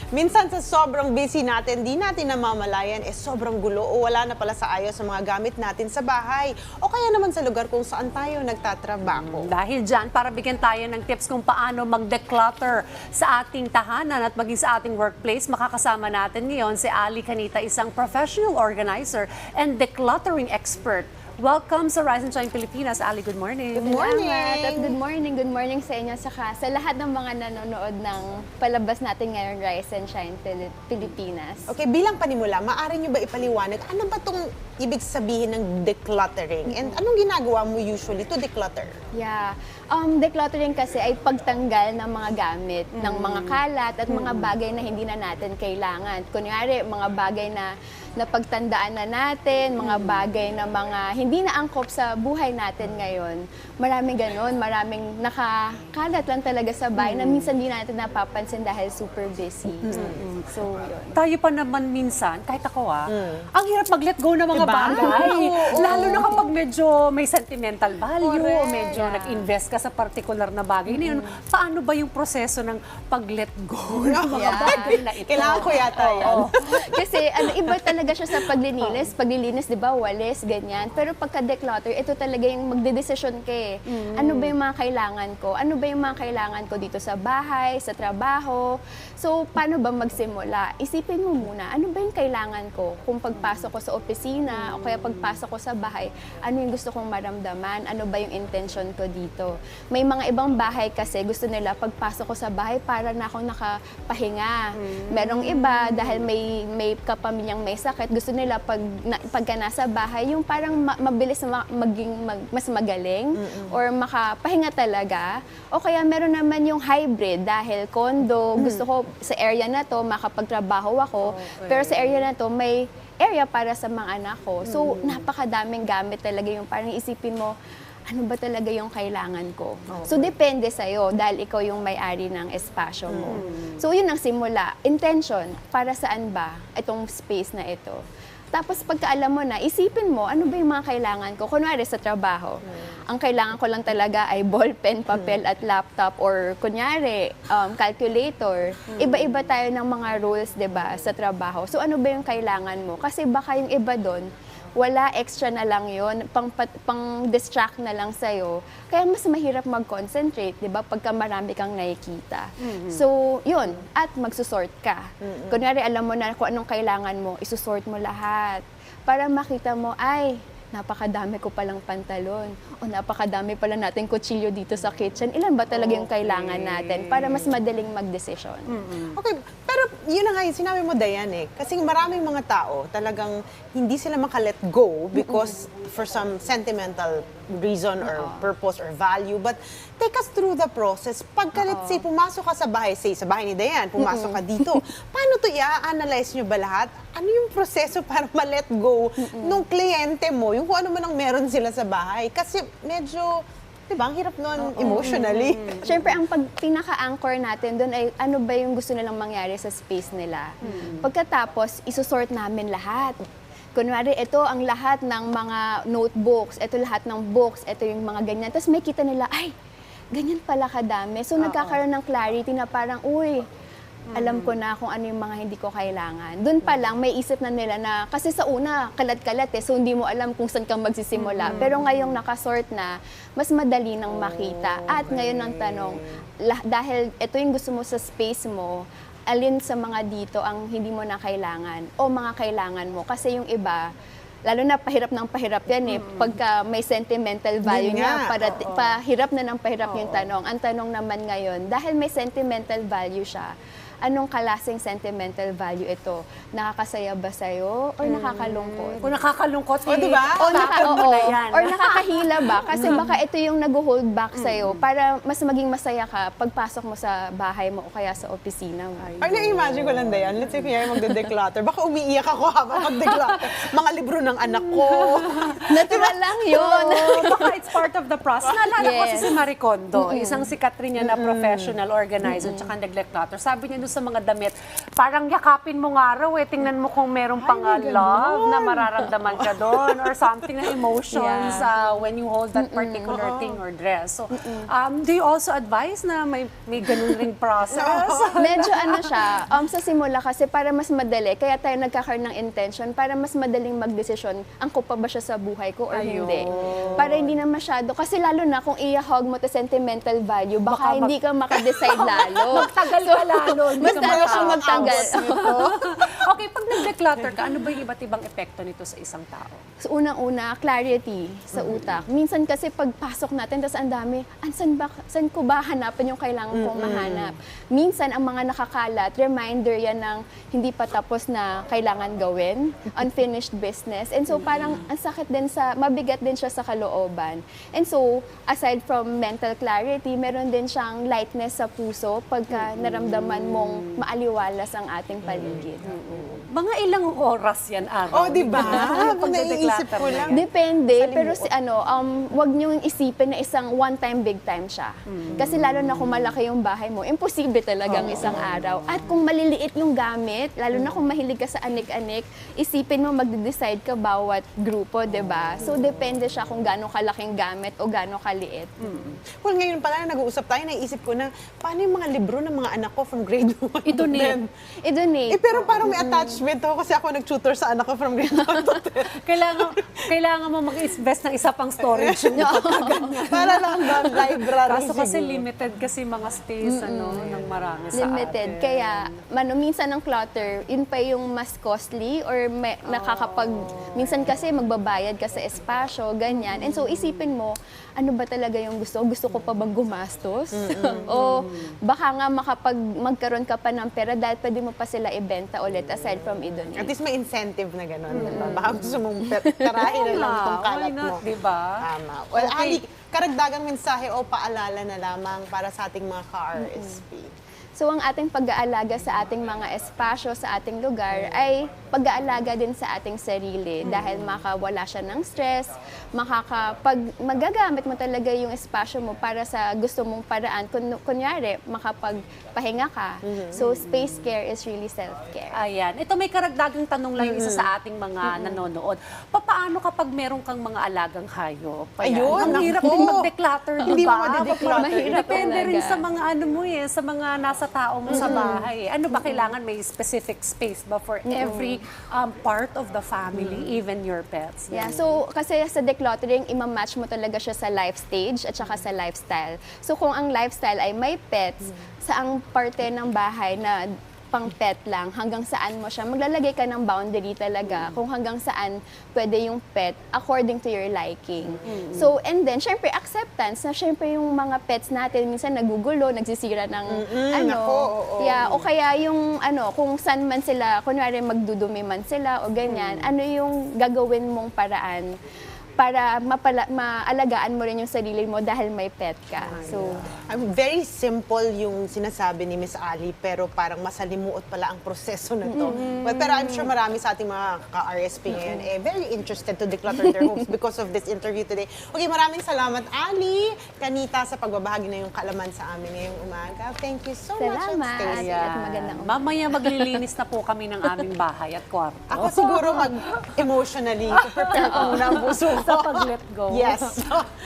Minsan sa sobrang busy natin, di natin namamalayan, sobrang gulo o wala na pala sa ayos sa mga gamit natin sa bahay o kaya naman sa lugar kung saan tayo nagtatrabaho. Dahil dyan, para bigyan tayo ng tips kung paano mag-declutter sa ating tahanan at maging sa ating workplace, makakasama natin ngayon si Ali Canita, isang professional organizer and decluttering expert. Welcome sa Rise and Shine Pilipinas. Ali, good morning. Good morning. Salamat. At good morning sa inyo saka sa lahat ng mga nanonood ng palabas natin ngayon, Rise and Shine Pilipinas. Okay, bilang panimula, maaari nyo ba ipaliwanag ano ba itong ibig sabihin ng decluttering? And anong ginagawa mo usually to declutter? Yeah. Decluttering kasi ay pagtanggal ng mga gamit, ng mga kalat at mga bagay na hindi na natin kailangan. Kunyari, mga bagay na napagtandaan na natin, mga bagay na mga hindi na angkop sa buhay natin ngayon. Maraming ganun, maraming nakakalat lang talaga sa bahay na minsan di natin napapansin dahil super busy. So, yun. Tayo pa naman minsan, kahit ako ang hirap mag-let go ng mga Diba? bagay. Oo. Lalo na kapag medyo may sentimental value, Correct. medyo nag-invest ka sa particular na bagay na yun. Paano ba yung proseso ng pag-let go ng mga Yeah. bagay na ito? Kailangan ko yata yan. Kasi iba talaga siya sa paglilinis. Paglilinis, di ba, walis, ganyan. Pero pagka-declutter, ito talaga yung magdedesisyon ka eh. Ano ba yung mga kailangan ko? Ano ba yung mga kailangan ko dito sa bahay, sa trabaho? So, paano ba magsimula? Isipin mo muna, ano ba yung kailangan ko? Kung pagpasok ko sa opisina, o kaya pagpasok ko sa bahay, ano yung gusto kong maramdaman? Ano ba yung intention ko dito? May mga ibang bahay kasi gusto nila pagpasok ko sa bahay para na akong nakapahinga. Merong iba dahil may kapamilyang may sakit, gusto nila pagka nasa bahay yung parang mabilis mas magaling or makapahinga talaga. O kaya meron naman yung hybrid dahil condo, gusto ko sa area na to makapagtrabaho ako, pero sa area na to may area para sa mga anak ko. So napakadaming gamit talaga yung parang isipin mo, ano ba talaga yung kailangan ko? So, depende sa'yo dahil ikaw yung may-ari ng espasyo mo. So, yun ang simula. Intention, para saan ba itong space na ito? Tapos, pagka alam mo na, isipin mo, ano ba yung mga kailangan ko? Kunwari, sa trabaho, ang kailangan ko lang talaga ay ballpen, papel, at laptop. Or, kunyari, calculator. Iba-iba tayo ng mga rules, 'di ba, sa trabaho. So, ano ba yung kailangan mo? Kasi baka yung iba doon, wala, extra na lang yun, pang-distract na lang sa'yo. Kaya mas mahirap mag-concentrate, di ba, pagka marami kang nakikita. So, yun, at magsusort ka. Kunyari, alam mo na kung anong kailangan mo, isusort mo lahat. Para makita mo, ay, napakadami ko palang pantalon. O napakadami pala natin kutsilyo dito sa kitchen. Ilan ba talaga yung kailangan natin para mas madaling mag-desisyon? Okay, pero yun na nga yung sinabi mo, Diane, kasi maraming mga tao talagang hindi sila maka-let go because for some sentimental reason or purpose or value. But take us through the process. Pagka, let's say, pumasok ka sa bahay, say, sa bahay ni Diane, pumasok ka dito, paano to i-analyze nyo ba lahat? Ano yung proseso para ma-let go nung kliyente mo, yung kung ano man ang meron sila sa bahay? Kasi medyo, di ba, ang hirap nun emotionally. Siyempre, ang pinaka-anchor natin doon ay ano ba yung gusto nilang mangyari sa space nila. Pagkatapos, isusort namin lahat. Kunwari, ito ang lahat ng mga notebooks, ito lahat ng books, ito yung mga ganyan. Tapos may kita nila, ay, ganyan pala kadami. So, nagkakaroon ng clarity na parang, uy, alam ko na kung ano yung mga hindi ko kailangan. Doon pa lang, may isip na nila na, kasi sa una, kalat-kalat so hindi mo alam kung saan kang magsisimula. Pero ngayong nakasort na, mas madali nang makita. At ngayon ang tanong, dahil ito yung gusto mo sa space mo, alin sa mga dito ang hindi mo na kailangan o mga kailangan mo? Kasi yung iba, lalo na pahirap ng pahirap yan pagka may sentimental value niya, pahirap na ng pahirap yung tanong. Ang tanong naman ngayon, dahil may sentimental value siya, anong kalasing sentimental value ito? Nakakasaya ba sa'yo or nakakalungkot? Kung nakakalungkot, diba? Or nakakahila ba? Kasi baka ito yung nag-hold back sa'yo para mas maging masaya ka pagpasok mo sa bahay mo o kaya sa opisina mo. Ay, na-imagine ko lang, Diane, let's say kaya magde-declutter, baka umiiyak ako habang mag-declutter. Mga libro ng anak ko. Natural lang yun. Baka it's part of the process. Naalala ko kasi si Marie Kondo, isang sikat rin niya na professional organizer tsaka nag-declutter. Sabi niya sa mga damit, parang yakapin mo nga raw eh. Tingnan mo kung meron pang love na mararamdaman ka doon or something na emotions when you hold that particular thing or dress. So, do you also advise na may ganun ring process? Medyo ano siya, sa simula kasi para mas madali, kaya tayo nagkakaroon ng intention, para mas madaling magdesisyon, angkop pa ba siya sa buhay ko or hindi. Para hindi na masyado, kasi lalo na kung i-hog mo to sentimental value, baka hindi ka makadecide lalo. Magtagal ka lalo. Mas lalo siyang magtagal. Okay, pag nag-declutter ka, ano ba yung iba't ibang epekto nito sa isang tao? So, unang-una, clarity sa utak. Minsan kasi pagpasok natin, tapos ang dami, saan ko ba hanapin yung kailangan kong mahanap? Minsan, ang mga nakakalat, reminder yan ng hindi pa tapos na kailangan gawin, unfinished business. And so, parang ang sakit din mabigat din siya sa kalooban. And so, aside from mental clarity, meron din siyang lightness sa puso pagka naramdaman mong maaliwalas ang ating paligid. Mga ilang oras yan araw? Oh, di ba? Pag Naiisip ko lang. Depende, pero wag niyong isipin na isang one-time, big-time siya. Kasi lalo na kung malaki yung bahay mo, imposible talagang isang araw. At kung maliliit yung gamit, lalo na kung mahilig ka sa anik-anik, isipin mo magde-decide ka bawat grupo, 'di ba? So depende siya kung gaano kalaking gamit o gaano kaliit. Well, ngayon pala na nag-uusap tayo, naisip ko na, paano yung mga libro ng mga anak ko from grade 1 to 10? I-donate. Pero parang may attachment ako kasi ako nag-tutor sa anak ko from grade 1 to 10. kailangan mo mag-invest ng isa pang storage. Para lang ba, library Kaso kasi siguro. limited kasi mga space ng marami sa Limited. atin. Kaya, minsan ang clutter, yun pa yung mas costly or minsan kasi magbabayad ka sa espasyo, ganyan. And so, isipin mo, ano ba talaga yung gusto? Gusto ko pa bang gumastos? O baka nga magkaroon ka pa ng pera dahil pwede mo pa sila ibenta ulit aside from At i-donate. least may incentive na gano'n, diba? Baka gusto mong tarahin na lang itong kalat Why not, mo. diba? Tama. Well, Okay. Ali, karagdagang mensahe o paalala na lamang para sa ating mga ka-RSP. So, ang ating pag-aalaga sa ating mga espasyo, sa ating lugar, ay pag-aalaga din sa ating sarili dahil makawala siya ng stress, pag magagamit mo talaga yung espasyo mo para sa gusto mong paraan, kunyari, makapagpahinga ka. So, space care is really self-care. Ayan. Ito may karagdagang tanong lang yung isa sa ating mga nanonood. Paano kapag meron kang mga alagang hayop? Ayun, Ang hirap naku. din mag-declutter, di Hindi mo ba? ma-declutter. Mahirap Depende talaga. rin sa mga sa mga nasa tao mo sa bahay. Ano ba kailangan may specific space ba for every part of the family, even your pets? Yeah, so kasi sa decluttering, ima-match mo talaga siya sa life stage at saka sa lifestyle. So kung ang lifestyle ay may pets, sa ang parte ng bahay na pang pet lang, hanggang saan mo siya, maglalagay ka ng boundary talaga kung hanggang saan pwede yung pet according to your liking. So, and then, syempre, acceptance na syempre yung mga pets natin, minsan nagugulo, nagsisira ng Nako, oo. yeah, o kaya yung kung saan man sila, kunwari magdudumi man sila o ganyan, ano yung gagawin mong paraan para maalagaan mo rin yung sarili mo dahil may pet ka. So, Very simple yung sinasabi ni Miss Ali, pero parang masalimuot pala ang proseso na to. Pero I'm sure marami sa ating mga ka-RSP ngayon very interested to declutter their homes because of this interview today. Okay, maraming salamat, Ali, Kanita, sa pagbabahagi na yung kaalaman sa amin ngayong umaga. Thank you so much. Salamat. Stacey. At magandang umaga. Mamaya maglilinis na po kami ng aming bahay at kwarto. Ako siguro emotionally, prepare ko muna ang puso ko. Sa pag-let go. Yes.